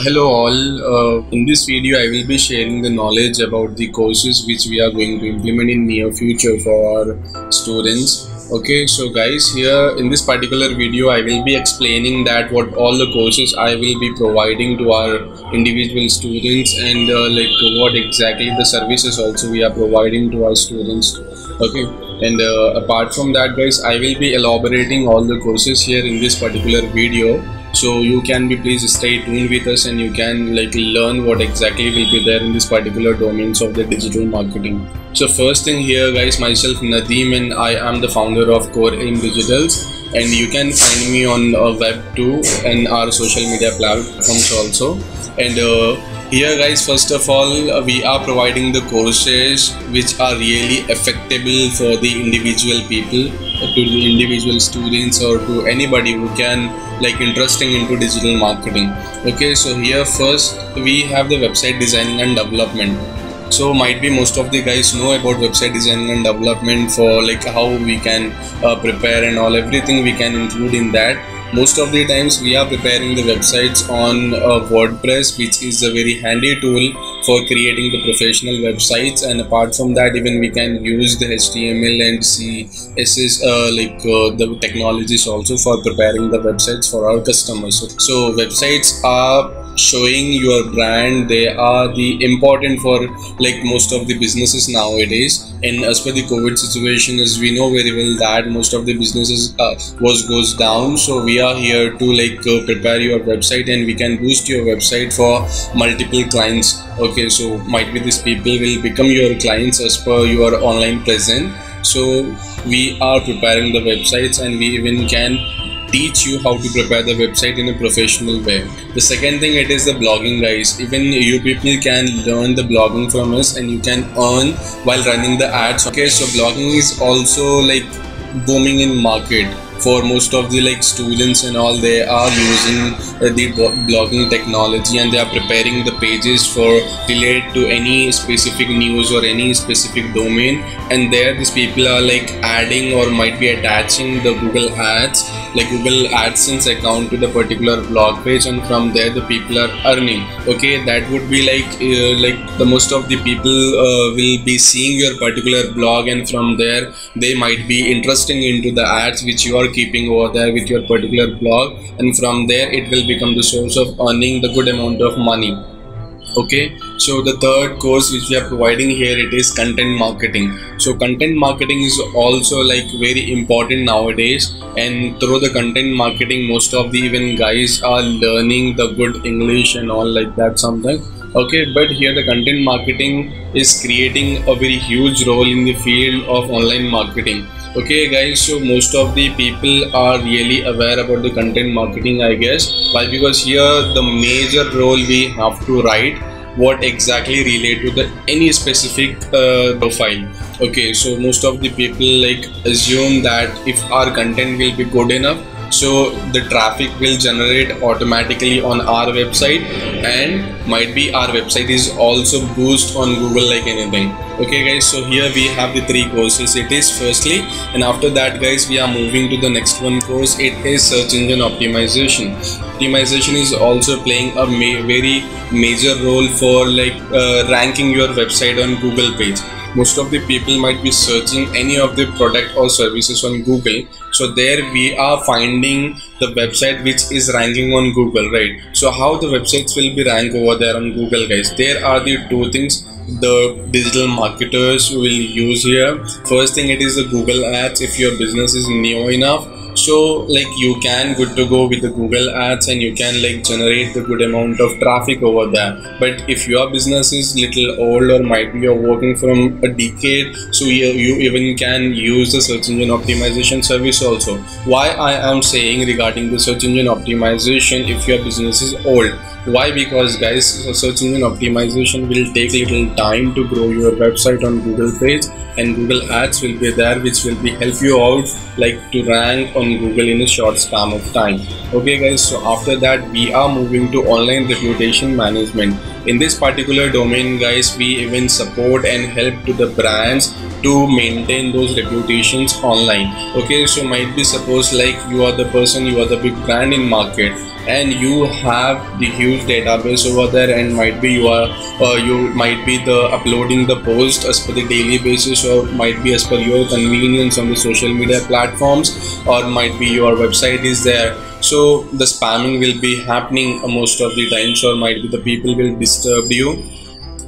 Hello all. In this video, I will be sharing the knowledge about the courses which we are going to implement in near future for our students. Okay, so guys, here in this particular video, I will be explaining that what all the courses I will be providing to our individual students and what exactly the services also we are providing to our students. Okay, and apart from that, guys, I will be elaborating all the courses here in this particular video. So you can be please stay tuned with us and you can learn what exactly will be there in this particular domains of the digital marketing. So first thing here, guys, myself Nadeem and I am the founder of Core Aim Digitals, and you can find me on Web2 and our social media platforms also. And here, guys, first of all, we are providing the courses which are really effectable for the individual people, to the individual students or to anybody who can interesting into digital marketing. Okay, so here first we have the website designing and development. So might be most of the guys know about website designing and development, for how we can prepare and all, everything we can include in that. Most of the times we are preparing the websites on WordPress, which is a very handy tool for creating the professional websites. And apart from that, even we can use the HTML and CSS the technologies also for preparing the websites for our customers. So websites are showing your brand. They are the important for most of the businesses nowadays. And as per the COVID situation, as we know very well that most of the businesses goes down, so we are here to prepare your website and we can boost your website for multiple clients. Okay, so might be these people will become your clients as per your online presence. So we are preparing the websites and we even can teach you how to prepare the website in a professional way. The second thing, it is the blogging, guys. Even you people can learn the blogging from us and you can earn while running the ads. Okay, so blogging is also booming in market for most of the students and all. They are using the blogging technology and they are preparing the pages for relate to any specific news or any specific domain, and there these people are adding or might be attaching the Google Ads, Google AdSense account to the particular blog page, and from there the people are earning. Okay, that would be the most of the people will be seeing your particular blog, and from there they might be interested into the ads which you are keeping over there with your particular blog, and from there it will become the source of earning the good amount of money. Okay, so the third course which we are providing here, it is content marketing. So content marketing is also very important nowadays, and through the content marketing most of the even guys are learning the good English and all that sometimes. Okay, but here the content marketing is creating a very huge role in the field of online marketing. Okay, guys, so most of the people are really aware about the content marketing, I guess. Why? Because here the major role we have to write what exactly relate to the any specific profile. Okay, so most of the people assume that if our content will be good enough, so the traffic will generate automatically on our website, and might be our website is also boost on Google like anything. Okay, guys, so here we have the three courses. It is firstly, and after that, guys, we are moving to the next one course. It is search engine optimization. Optimization is also playing a very major role for ranking your website on Google page. Most of the people might be searching any of the product or services on Google, so there we are finding the website which is ranking on Google, right? So how the websites will be ranked over there on Google, guys? There are the two things the digital marketers will use here. First thing, it is the Google Ads. If your business is new enough, so you can good to go with the Google Ads and you can generate the good amount of traffic over there. But if your business is little old or might be you're working from a decade, so you even can use the search engine optimization service also. Why I am saying regarding the search engine optimization if your business is old? Why? Because, guys, search engine optimization will take little time to grow your website on Google page, and Google Ads will be there which will be help you out to rank on Google in a short span of time. Okay, guys, so after that we are moving to online reputation management. In this particular domain, guys, we even support and help to the brands to maintain those reputations online. Okay, so might be suppose you are the person, you are the big brand in market, and you have the huge database over there, and might be you might be the uploading the post as per the daily basis, or might be as per your convenience on the social media platforms, or might be your website is there. So the spamming will be happening most of the times, or might be the people will disturb you.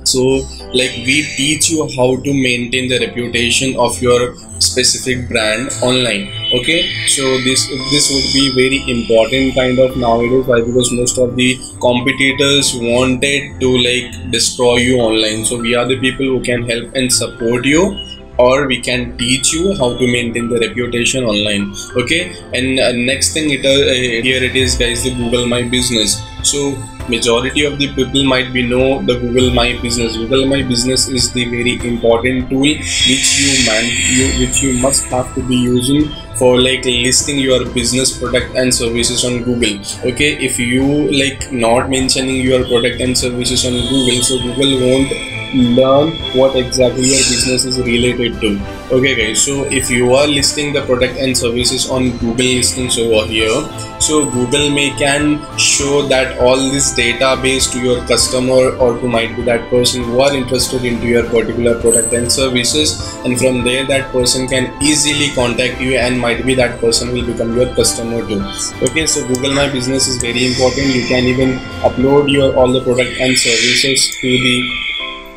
So like we teach you how to maintain the reputation of your specific brand online. Okay, so this would be very important kind of nowadays. Why? Because most of the competitors wanted to like destroy you online, so we are the people who can help and support you, or we can teach you how to maintain the reputation online. Okay, and next thing here it is guys, the Google My Business. So majority of the people might be know the Google My Business. Google My Business is the very important tool which you must have to be using for like listing your business product and services on Google. Okay, if you like not mentioning your product and services on Google, so Google won't learn what exactly your business is related to. Okay guys, so if you are listing the product and services on Google listings over here, so Google can show that all this database to your customer, or to might be that person who are interested into your particular product and services, and from there that person can easily contact you, and might be that person will become your customer too. Okay, so Google My Business is very important. You can even upload your all the product and services to the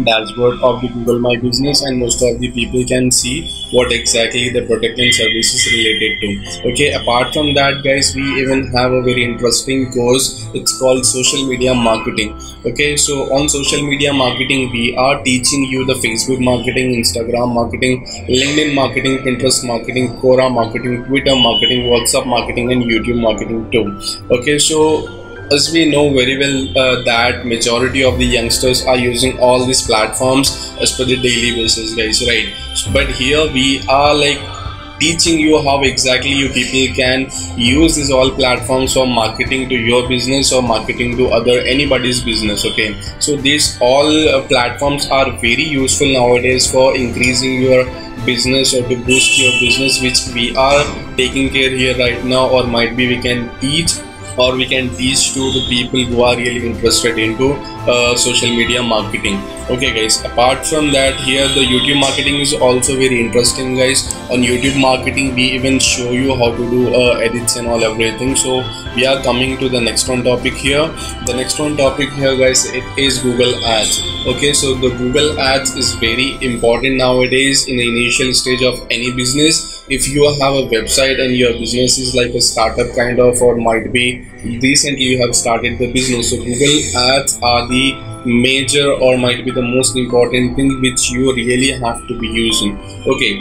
dashboard of the Google My Business, and most of the people can see what exactly the product and services related to. Okay, apart from that guys, we even have a very interesting course. It's called social media marketing. Okay, so on social media marketing we are teaching you the Facebook marketing, Instagram marketing, LinkedIn marketing, Pinterest marketing, Quora marketing, Twitter marketing, WhatsApp marketing, and YouTube marketing too. Okay, so as we know very well that majority of the youngsters are using all these platforms as per the daily basis guys, right? But here we are like teaching you how exactly you people can use these all platforms for marketing to your business, or marketing to anybody's business. Okay, so these all platforms are very useful nowadays for increasing your business, or to boost your business, which we are taking care here right now, or might be we can teach to the people who are really interested into social media marketing. Okay guys, apart from that, here the YouTube marketing is also very interesting guys. On YouTube marketing we even show you how to do edits and all everything. So we are coming to the next one topic here. The next one topic here guys, it is Google Ads. Okay, so the Google Ads is very important nowadays in the initial stage of any business. If you have a website and your business is like a startup kind of, or might be recently you have started the business, so Google Ads are the major, or might be the most important thing which you really have to be using. Okay,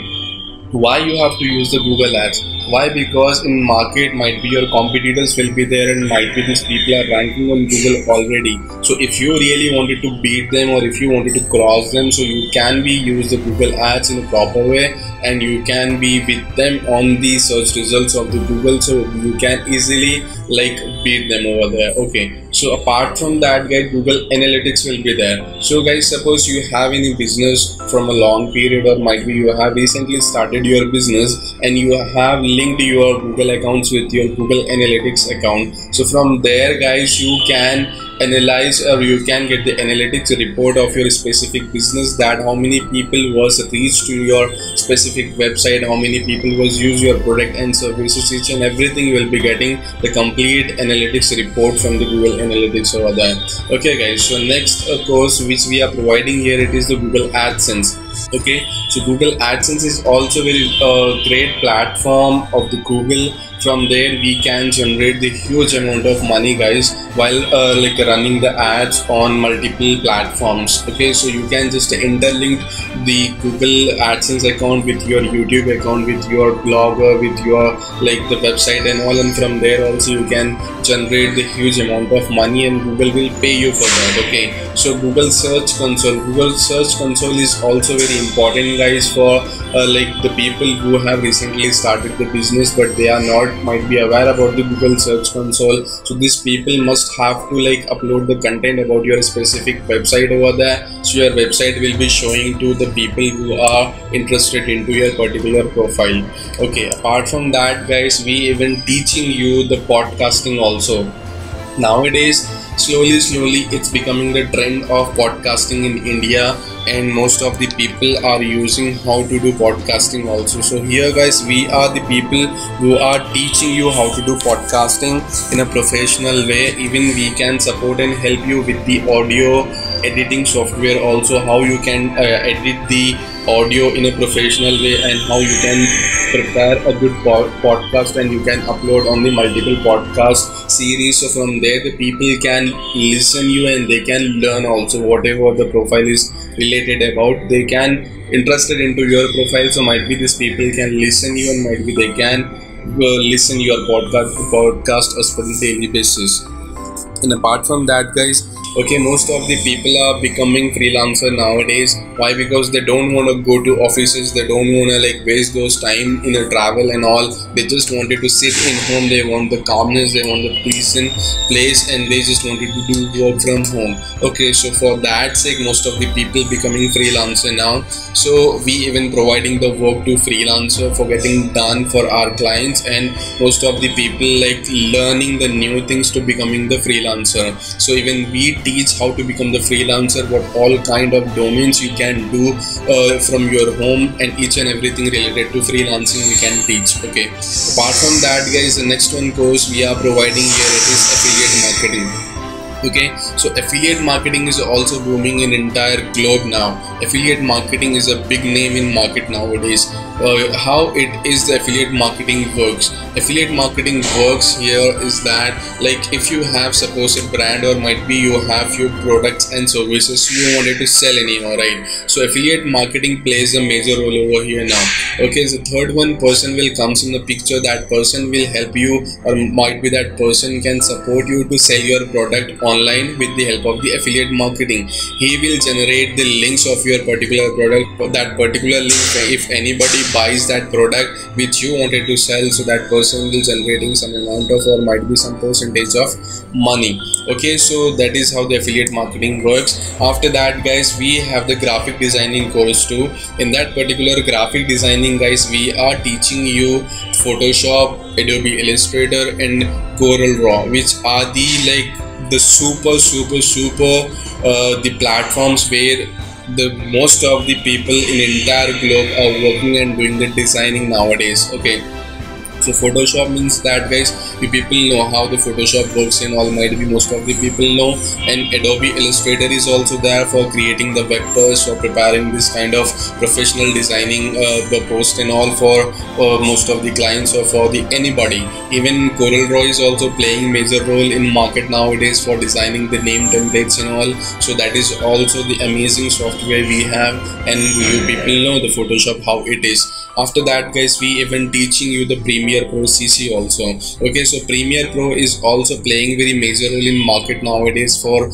why you have to use the Google Ads? Why? Because in market might be your competitors will be there, and might be these people are ranking on Google already. So if you really wanted to beat them, or if you wanted to cross them, so you can be use the Google Ads in a proper way, and you can be with them on the search results of the Google, so you can easily like beat them over there. Okay, so apart from that guys, Google Analytics will be there. So guys, suppose you have any business from a long period, or might be you have recently started your business, and you have linked your Google accounts with your Google Analytics account. So from there guys, you can analyze, or you can get the analytics report of your specific business, that how many people was reached to your specific website, how many people was use your product and services, each and everything will be getting the complete analytics report from the Google Analytics over there. Okay guys, so next course which we are providing here, it is the Google AdSense. Okay, so Google AdSense is also very great platform of the Google. From there we can generate the huge amount of money guys, while like running the ads on multiple platforms. Okay, so you can just interlink the Google AdSense account with your YouTube account, with your blogger, with your like the website and all, and from there also you can generate the huge amount of money, and Google will pay you for that. Okay, so Google Search Console is also very important guys for like the people who have recently started the business, but they are not might be aware about the Google Search Console. So these people must have to like upload the content about your specific website over there, so your website will be showing to the people who are interested into your particular profile. Okay, apart from that guys, we even teaching you the podcasting also. Nowadays, slowly it's becoming the trend of podcasting in India, and most of the people are using how to do podcasting also. So here guys, we are the people who are teaching you how to do podcasting in a professional way. Even we can support and help you with the audio editing software also, how you can edit the audio in a professional way, and how you can prepare a good podcast and you can upload on the multiple podcast series. So from there the people can listen you and they can learn also whatever the profile is related about. They can interested into your profile, so might be these people can listen you and might be they can listen your podcast as per the daily basis. And apart from that guys, okay, most of the people are becoming freelancer nowadays. Why? Because they don't want to go to offices, they don't want to like waste those time in a travel and all. They just wanted to sit in home, they want the calmness, they want the peace in place, and they just wanted to do work from home. Okay, so for that sake most of the people becoming freelancer now. So we even providing the work to freelancer for getting done for our clients, and most of the people like learning the new things to becoming the freelancer. So even we teach how to become the freelancer, what all kind of domains you can do from your home, and each and everything related to freelancing we can teach. Okay, apart from that guys, the next one course we are providing here, it is affiliate marketing. Okay, so affiliate marketing is also booming in entire globe now. Affiliate marketing is a big name in market nowadays. How it is the affiliate marketing works? Affiliate marketing works here is that like if you have suppose a brand, or might be you have few products and services you wanted to sell anyhow, right? So affiliate marketing plays a major role over here now. Okay, the third one person will comes in the picture. That person will help you, or might be that person can support you to sell your product online with the help of the affiliate marketing. He will generate the links of your particular product. That particular link, if anybody buys that product which you wanted to sell, so that person will generating some amount of, or might be some percentage of money. Okay, so that is how the affiliate marketing works. After that guys, we have the graphic designing course too. In that particular graphic designing guys, we are teaching you Photoshop, Adobe Illustrator and CorelDRAW, which are the like the super the platforms where the most of the people in entire globe are working and doing the designing nowadays. Okay, so Photoshop means that guys, you people know how the Photoshop works and all, might be most of the people know. And Adobe Illustrator is also there for creating the vectors, for preparing this kind of professional designing the post and all for most of the clients or for the anybody. Even CorelDRAW is also playing major role in market nowadays for designing the name templates and all. So that is also the amazing software we have, and you people know the Photoshop how it is. After that guys, we even teaching you the Premiere Pro CC also. Okay, so Premiere Pro is also playing very major role in market nowadays for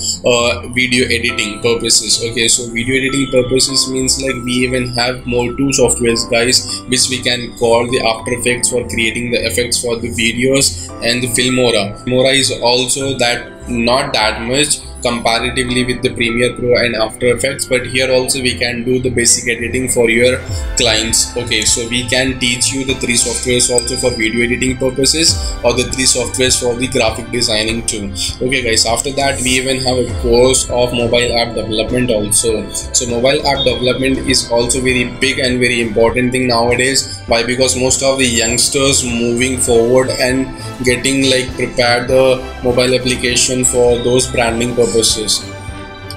video editing purposes. Okay, so video editing purposes means like we even have more two softwares guys, which we can call the After Effects for creating the effects for the videos, and the Filmora. Filmora is also that not that much comparatively with the Premiere Pro and After Effects, but here also we can do the basic editing for your clients. Okay, so we can teach you the three softwares also for video editing purposes, or the three softwares for the graphic designing too. Okay guys, after that we even have a course of mobile app development also. So mobile app development is also very big and very important thing nowadays. Why? Because most of the youngsters moving forward and getting like prepared the mobile application for those branding purposes,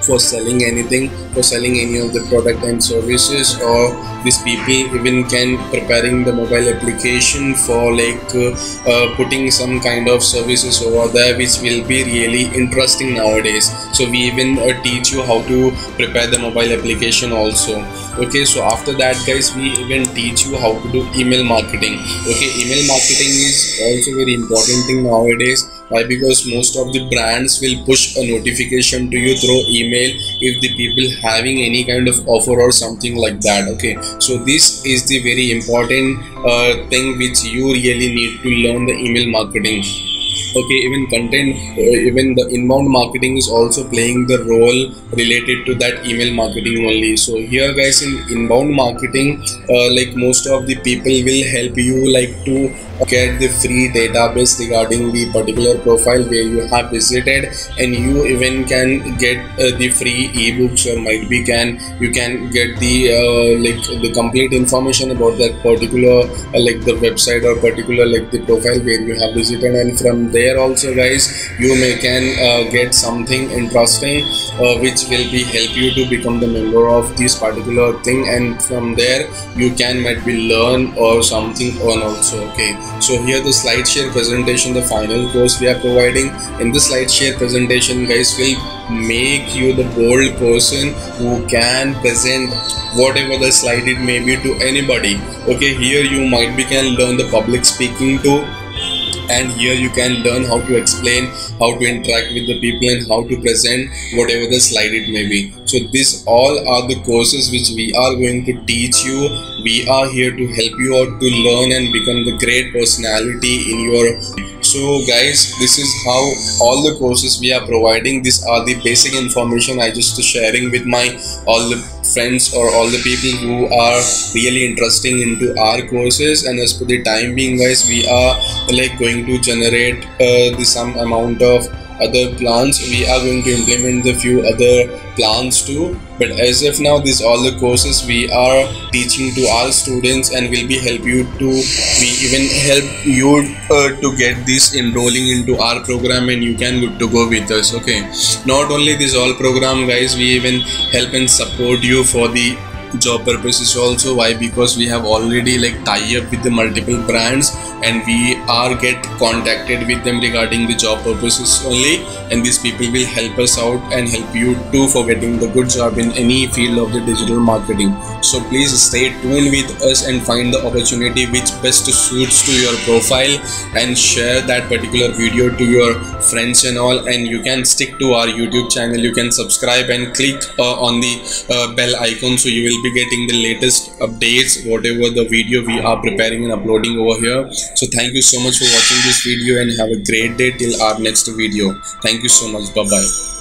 for selling anything, for selling any of the product and services, or these people even can preparing the mobile application for like putting some kind of services over there, which will be really interesting nowadays. So we even teach you how to prepare the mobile application also. Okay, so after that guys, we even teach you how to do email marketing. Okay, email marketing is also very important thing nowadays. Why? Because most of the brands will push a notification to you through email if the people having any kind of offer or something like that. Okay, so this is the very important thing which you really need to learn, the email marketing. Okay, even content, even the inbound marketing is also playing the role related to that email marketing only. So here guys, in inbound marketing, like most of the people will help you like to get the free database regarding the particular profile where you have visited, and you even can get the free ebooks, or might be you can get the like the complete information about that particular like the website or particular like the profile where you have visited. And from there also guys, you can get something interesting which will be help you to become the member of this particular thing, and from there you can might be learn or something on also. Okay, so here the slide share presentation, the final course we are providing. In the slide share presentation guys, will make you the bold person who can present whatever the slide it may be to anybody. Okay, here you might be can learn the public speaking too, and here you can learn how to explain, how to interact with the people, and how to present whatever the slide it may be. So this all are the courses which we are going to teach you. We are here to help you out to learn and become the great personality in your. So guys, this is how all the courses we are providing. These are the basic information I just sharing with my all the friends or all the people who are really interesting into our courses. And as per the time being guys, we are like going to generate some amount of other plans. We are going to implement the few other plans too, but as of now, these all the courses we are teaching to our students, and will be help you to, we even help you to get this enrolling into our program, and you can good to go with us. Okay, not only this all program guys, we even help and support you for the job purposes also. Why? Because we have already like tie up with the multiple brands, and we are get contacted with them regarding the job purposes only, and these people will help us out and help you too for getting the good job in any field of the digital marketing. So please stay tuned with us and find the opportunity which best suits to your profile, and share that particular video to your friends and all. And you can stick to our YouTube channel, you can subscribe and click on the bell icon, so you will be getting the latest updates whatever the video we are preparing and uploading over here. So thank you so much for watching this video, and have a great day till our next video. Thank you so much. Bye bye.